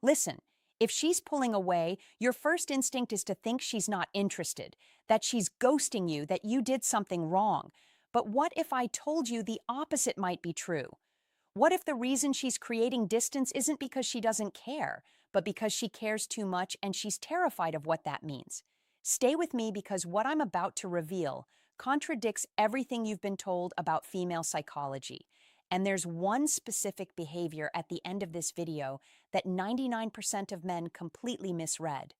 Listen, if she's pulling away, your first instinct is to think she's not interested, that she's ghosting you, that you did something wrong. But what if I told you the opposite might be true? What if the reason she's creating distance isn't because she doesn't care, but because she cares too much and she's terrified of what that means? Stay with me because what I'm about to reveal contradicts everything you've been told about female psychology. And there's one specific behavior at the end of this video that 99% of men completely misread.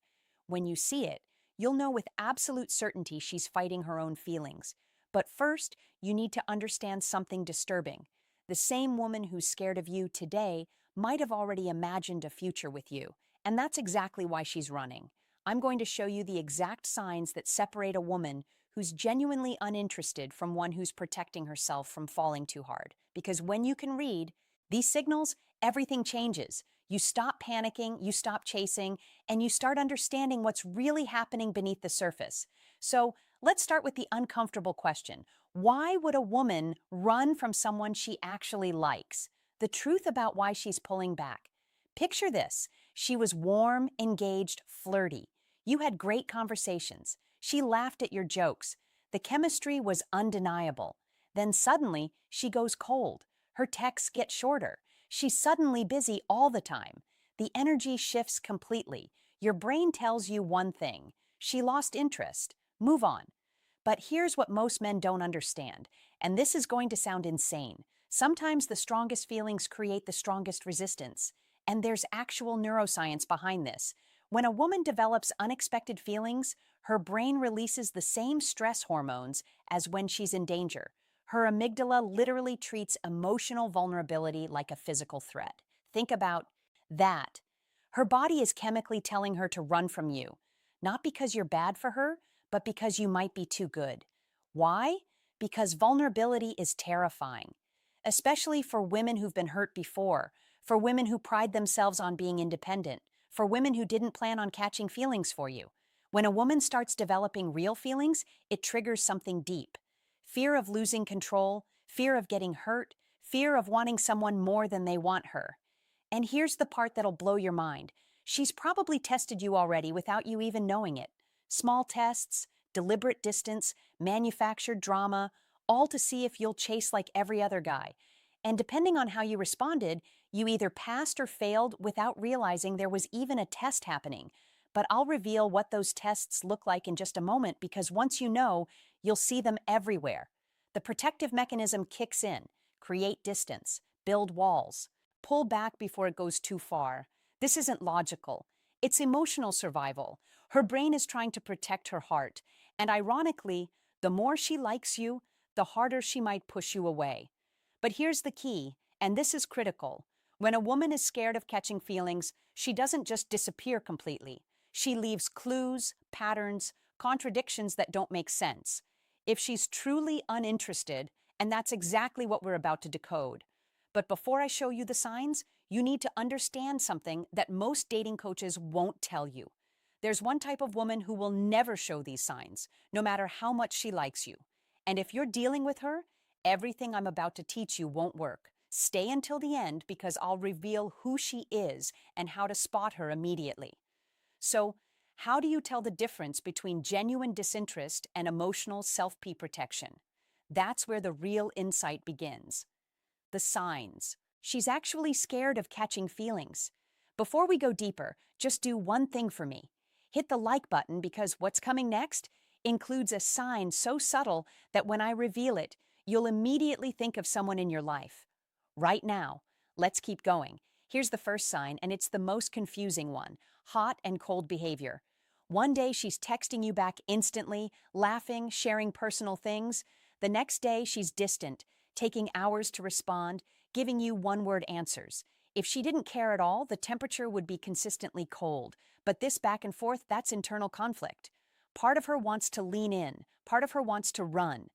When you see it, you'll know with absolute certainty she's fighting her own feelings. But first, you need to understand something disturbing. The same woman who's scared of you today might have already imagined a future with you, and that's exactly why she's running. I'm going to show you the exact signs that separate a woman who's genuinely uninterested from one who's protecting herself from falling too hard. Because when you can read these signals, everything changes. You stop panicking, you stop chasing, and you start understanding what's really happening beneath the surface. So let's start with the uncomfortable question. Why would a woman run from someone she actually likes? The truth about why she's pulling back. Picture this. She was warm, engaged, flirty. You had great conversations. She laughed at your jokes. The chemistry was undeniable. Then suddenly, she goes cold. Her texts get shorter. She's suddenly busy all the time. The energy shifts completely. Your brain tells you one thing. She lost interest. Move on. But here's what most men don't understand, and this is going to sound insane. Sometimes the strongest feelings create the strongest resistance, and there's actual neuroscience behind this. When a woman develops unexpected feelings, her brain releases the same stress hormones as when she's in danger. Her amygdala literally treats emotional vulnerability like a physical threat. Think about that. Her body is chemically telling her to run from you, not because you're bad for her, but because you might be too good. Why? Because vulnerability is terrifying, especially for women who've been hurt before, for women who pride themselves on being independent, for women who didn't plan on catching feelings for you. When a woman starts developing real feelings, it triggers something deep. Fear of losing control, fear of getting hurt, fear of wanting someone more than they want her. And here's the part that'll blow your mind. She's probably tested you already without you even knowing it. Small tests, deliberate distance, manufactured drama, all to see if you'll chase like every other guy. And depending on how you responded, you either passed or failed without realizing there was even a test happening. But I'll reveal what those tests look like in just a moment because once you know, you'll see them everywhere. The protective mechanism kicks in. Create distance, build walls, pull back before it goes too far. This isn't logical. It's emotional survival. Her brain is trying to protect her heart. And ironically, the more she likes you, the harder she might push you away. But here's the key, and this is critical. When a woman is scared of catching feelings, she doesn't just disappear completely. She leaves clues, patterns, contradictions that don't make sense. If she's truly uninterested, and that's exactly what we're about to decode. But before I show you the signs, you need to understand something that most dating coaches won't tell you. There's one type of woman who will never show these signs, no matter how much she likes you. And if you're dealing with her, everything I'm about to teach you won't work. Stay until the end because I'll reveal who she is and how to spot her immediately. So, how do you tell the difference between genuine disinterest and emotional self-protection? That's where the real insight begins. The signs. She's actually scared of catching feelings. Before we go deeper, just do one thing for me. Hit the like button because what's coming next includes a sign so subtle that when I reveal it, you'll immediately think of someone in your life. Right now, let's keep going. Here's the first sign, and it's the most confusing one: hot and cold behavior. One day she's texting you back instantly, laughing, sharing personal things. The next day she's distant, taking hours to respond, giving you one-word answers. If she didn't care at all, the temperature would be consistently cold. But this back and forth, that's internal conflict. Part of her wants to lean in, part of her wants to run.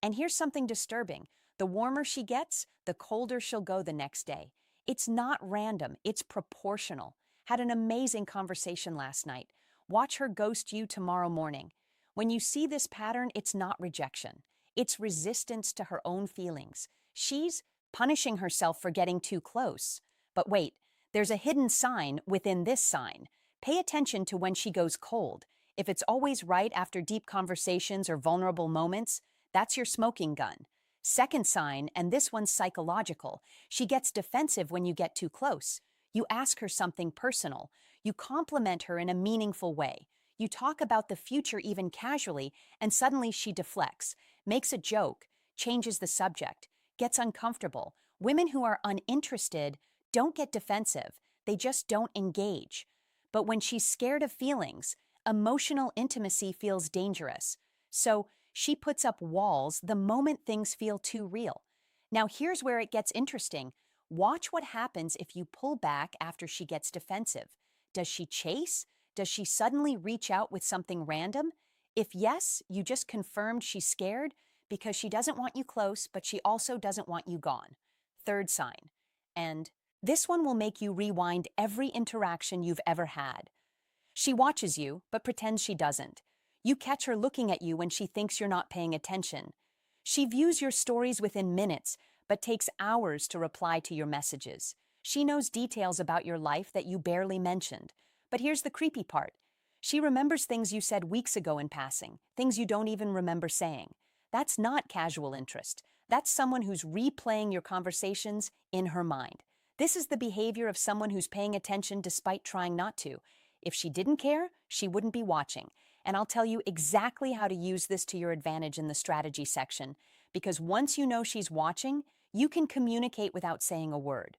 And here's something disturbing. The warmer she gets, the colder she'll go the next day. It's not random, it's proportional. Had an amazing conversation last night. Watch her ghost you tomorrow morning. When you see this pattern, it's not rejection. It's resistance to her own feelings. She's punishing herself for getting too close. But wait, There's a hidden sign within this sign. Pay attention to when she goes cold. If it's always right after deep conversations or vulnerable moments, that's your smoking gun. Second sign, and this one's psychological, she gets defensive when you get too close. You ask her something personal. You compliment her in a meaningful way. You talk about the future even casually, and suddenly she deflects, makes a joke, changes the subject, gets uncomfortable. Women who are uninterested don't get defensive, they just don't engage. But when she's scared of feelings, emotional intimacy feels dangerous. So she puts up walls the moment things feel too real. Now, here's where it gets interesting. Watch what happens if you pull back after she gets defensive. Does she chase? Does she suddenly reach out with something random? If yes, you just confirmed she's scared because she doesn't want you close, but she also doesn't want you gone. Third sign. And this one will make you rewind every interaction you've ever had. She watches you, but pretends she doesn't. You catch her looking at you when she thinks you're not paying attention. She views your stories within minutes, but takes hours to reply to your messages. She knows details about your life that you barely mentioned. But here's the creepy part. She remembers things you said weeks ago in passing, things you don't even remember saying. That's not casual interest. That's someone who's replaying your conversations in her mind. This is the behavior of someone who's paying attention despite trying not to. If she didn't care, she wouldn't be watching. And I'll tell you exactly how to use this to your advantage in the strategy section, because once you know she's watching, you can communicate without saying a word.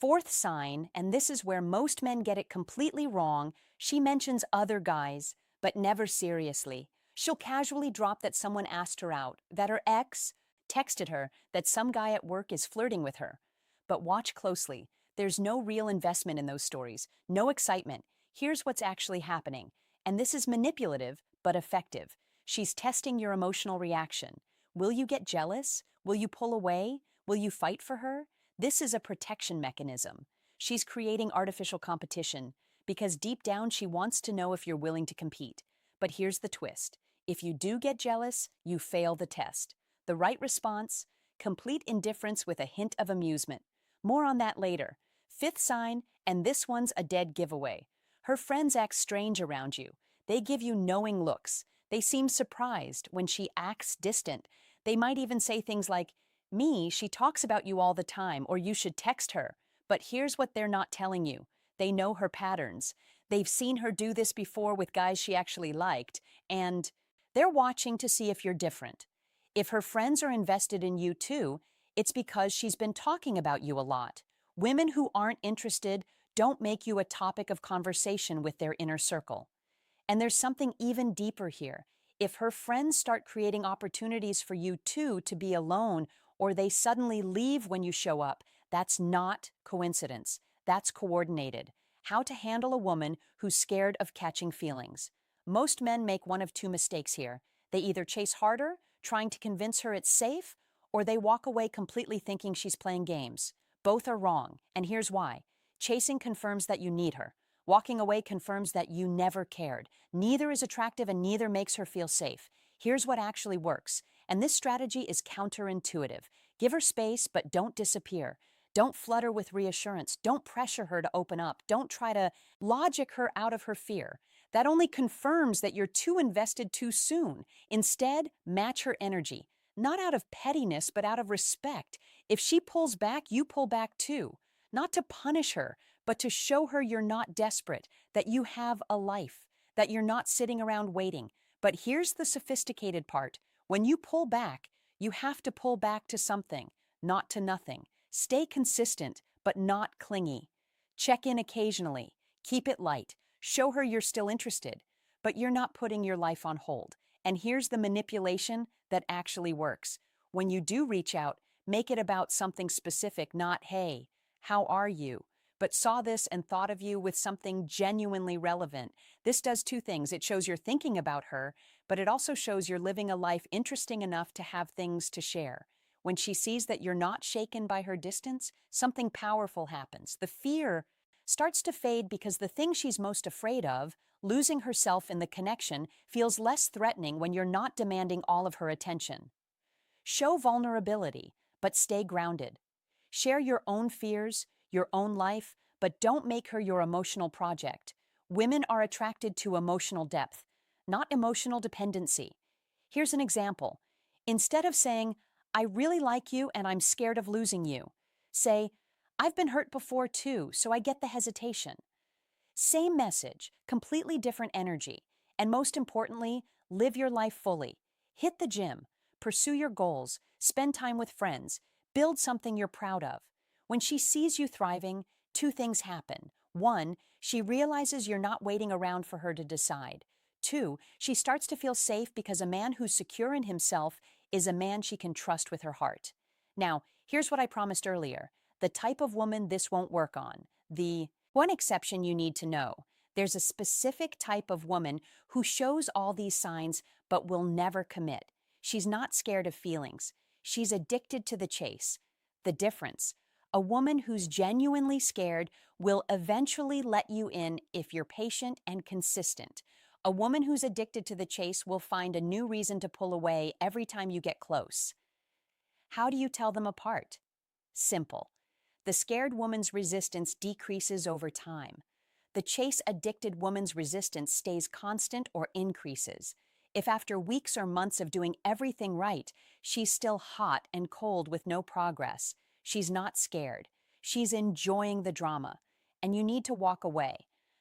Fourth sign, and this is where most men get it completely wrong, she mentions other guys, but never seriously. She'll casually drop that someone asked her out, that her ex texted her, that some guy at work is flirting with her. But watch closely. There's no real investment in those stories, no excitement. Here's what's actually happening. And this is manipulative, but effective. She's testing your emotional reaction. Will you get jealous? Will you pull away? Will you fight for her? This is a protection mechanism. She's creating artificial competition because deep down she wants to know if you're willing to compete. But here's the twist. If you do get jealous, you fail the test. The right response? Complete indifference with a hint of amusement. More on that later. Fifth sign, and this one's a dead giveaway. Her friends act strange around you. They give you knowing looks. They seem surprised when she acts distant. They might even say things like, she talks about you all the time, or you should text her. But here's what they're not telling you. They know her patterns. They've seen her do this before with guys she actually liked, and they're watching to see if you're different. If her friends are invested in you too, it's because she's been talking about you a lot. Women who aren't interested don't make you a topic of conversation with their inner circle. And there's something even deeper here. If her friends start creating opportunities for you too to be alone, or they suddenly leave when you show up, that's not coincidence. That's coordinated. How to handle a woman who's scared of catching feelings. Most men make one of two mistakes here. They either chase harder, trying to convince her it's safe, or they walk away completely thinking she's playing games. Both are wrong, and here's why. Chasing confirms that you need her. Walking away confirms that you never cared. Neither is attractive and neither makes her feel safe. Here's what actually works. And this strategy is counterintuitive. Give her space, but don't disappear. Don't flood her with reassurance. Don't pressure her to open up. Don't try to logic her out of her fear. That only confirms that you're too invested too soon. Instead, match her energy. Not out of pettiness, but out of respect. If she pulls back, you pull back too. Not to punish her, but to show her you're not desperate, that you have a life, that you're not sitting around waiting. But here's the sophisticated part. When you pull back, you have to pull back to something, not to nothing. Stay consistent, but not clingy. Check in occasionally. Keep it light. Show her you're still interested, but you're not putting your life on hold. And here's the manipulation that actually works. When you do reach out, make it about something specific, not, hey, how are you? But saw this and thought of you with something genuinely relevant. This does two things. It shows you're thinking about her, but it also shows you're living a life interesting enough to have things to share. When she sees that you're not shaken by her distance, something powerful happens. The fear starts to fade because the thing she's most afraid of, losing herself in the connection, feels less threatening when you're not demanding all of her attention. Show vulnerability, but stay grounded. Share your own fears, your own life, but don't make her your emotional project. Women are attracted to emotional depth, not emotional dependency. Here's an example. Instead of saying, I really like you and I'm scared of losing you, say, I've been hurt before too, so I get the hesitation. Same message, completely different energy. And most importantly, live your life fully. Hit the gym, pursue your goals, spend time with friends, build something you're proud of. When she sees you thriving, two things happen. One, she realizes you're not waiting around for her to decide. Two, she starts to feel safe because a man who's secure in himself is a man she can trust with her heart. Now, here's what I promised earlier. The type of woman this won't work on. The one exception you need to know. There's a specific type of woman who shows all these signs but will never commit. She's not scared of feelings. She's addicted to the chase. The difference: a woman who's genuinely scared will eventually let you in if you're patient and consistent. A woman who's addicted to the chase will find a new reason to pull away every time you get close. How do you tell them apart? Simple. The scared woman's resistance decreases over time. The chase-addicted woman's resistance stays constant or increases. If after weeks or months of doing everything right, she's still hot and cold with no progress, she's not scared. She's enjoying the drama. And you need to walk away,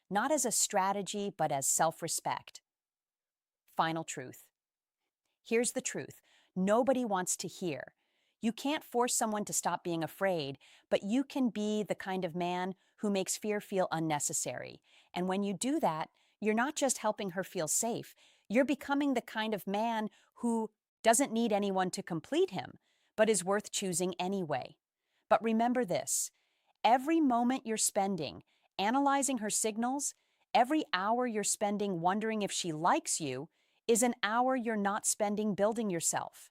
not as a strategy, but as self-respect. Final truth. Here's the truth nobody wants to hear. You can't force someone to stop being afraid, but you can be the kind of man who makes fear feel unnecessary. And when you do that, you're not just helping her feel safe, you're becoming the kind of man who doesn't need anyone to complete him, but is worth choosing anyway. But remember this: every moment you're spending analyzing her signals, every hour you're spending wondering if she likes you, is an hour you're not spending building yourself.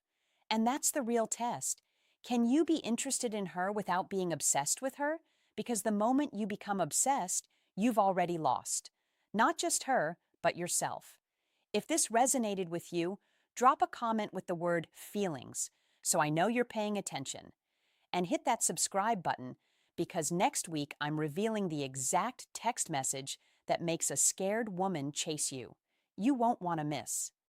And that's the real test. Can you be interested in her without being obsessed with her? Because the moment you become obsessed, you've already lost. Not just her, but yourself. If this resonated with you, drop a comment with the word feelings so I know you're paying attention. And hit that subscribe button because next week I'm revealing the exact text message that makes a scared woman chase you. You won't want to miss.